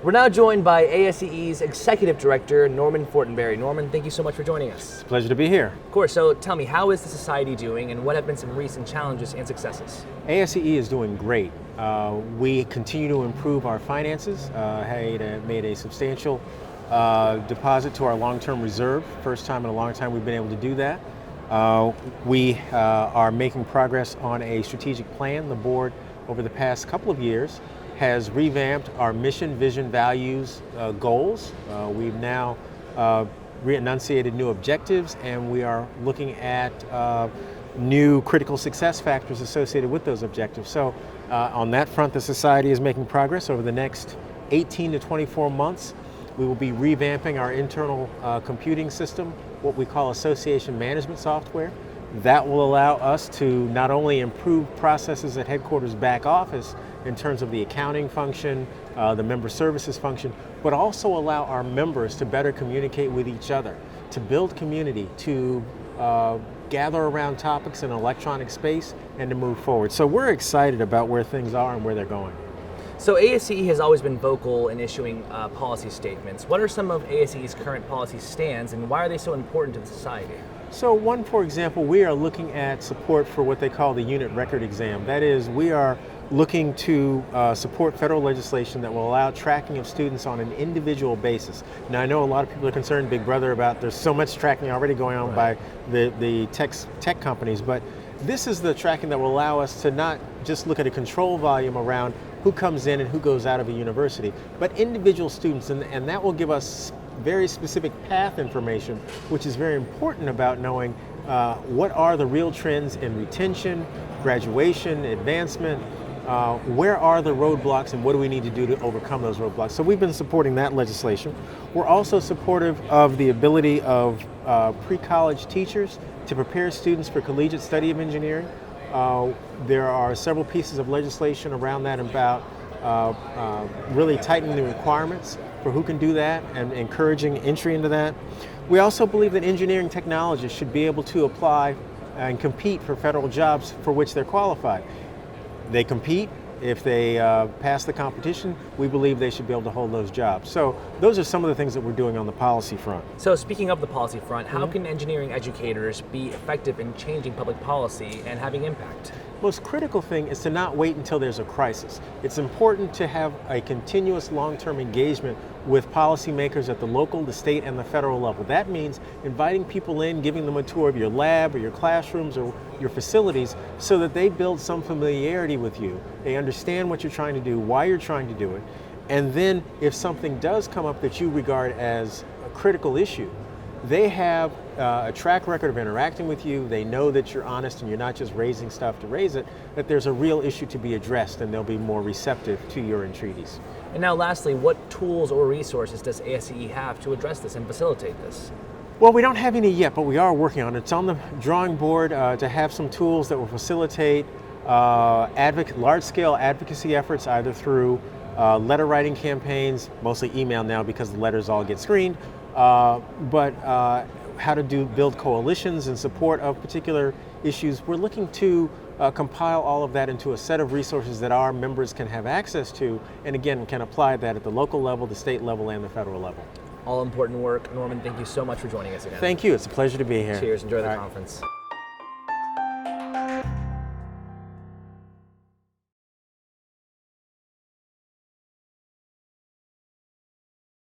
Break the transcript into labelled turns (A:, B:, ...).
A: We're now joined by ASEE's Executive Director, Norman Fortenberry. Norman, thank you so much for joining us.
B: It's a pleasure to be here.
A: Of course, so tell me, how is the Society doing and what have been some recent challenges and successes?
B: ASEE is doing great. We continue to improve our finances, made a substantial deposit to our long-term reserve. First time in a long time we've been able to do that. We are making progress on a strategic plan. The board, over the past couple of years, has revamped our mission, vision, values, goals. We've now re-enunciated new objectives, and we are looking at new critical success factors associated with those objectives. So on that front, the Society is making progress. Over the next 18 to 24 months, we will be revamping our internal computing system, what we call association management software. That will allow us to not only improve processes at headquarters back office in terms of the accounting function, the member services function, but also allow our members to better communicate with each other, to build community, to gather around topics in an electronic space, and to move forward. So we're excited about where things are and where they're going.
A: So ASEE has always been vocal in issuing policy statements. What are some of ASEE's current policy stands and why are they so important to the Society?
B: So one, for example, we are looking at support for what they call the unit record exam. That is, we are looking to support federal legislation that will allow tracking of students on an individual basis. Now I know a lot of people are concerned, Big Brother, about there's so much tracking already going on by the tech companies, but this is the tracking that will allow us to not just look at a control volume around who comes in and who goes out of a university, but individual students, and that will give us very specific path information, which is very important about knowing what are the real trends in retention, graduation, advancement, where are the roadblocks and what do we need to do to overcome those roadblocks. So we've been supporting that legislation. We're also supportive of the ability of pre-college teachers to prepare students for collegiate study of engineering. There are several pieces of legislation around that about really tightening the requirements for who can do that and encouraging entry into that. We also believe that engineering technologists should be able to apply and compete for federal jobs for which they're qualified. They compete. If they pass the competition, we believe they should be able to hold those jobs. So those are some of the things that we're doing on the policy front.
A: So speaking of the policy front, how can engineering educators be effective in changing public policy and having impact?
B: Most critical thing is to not wait until there's a crisis. It's important to have a continuous long-term engagement with policymakers at the local, the state, and the federal level. That means inviting people in, giving them a tour of your lab or your classrooms or your facilities so that they build some familiarity with you. They understand what you're trying to do, why you're trying to do it, and then if something does come up that you regard as a critical issue, they have a track record of interacting with you. They know that you're honest and you're not just raising stuff to raise it, that there's a real issue to be addressed and they'll be more receptive to your entreaties.
A: And now lastly, what tools or resources does ASEE have to address this and facilitate this?
B: Well, we don't have any yet, but we are working on it. It's on the drawing board to have some tools that will facilitate large-scale advocacy efforts, either through letter writing campaigns, mostly email now because the letters all get screened, but how to build coalitions in support of particular issues. We're looking to compile all of that into a set of resources that our members can have access to, and again, can apply that at the local level, the state level, and the federal level.
A: All important work. Norman, thank you so much for joining us again.
B: Thank you. It's a pleasure to be here.
A: Cheers. Enjoy the conference.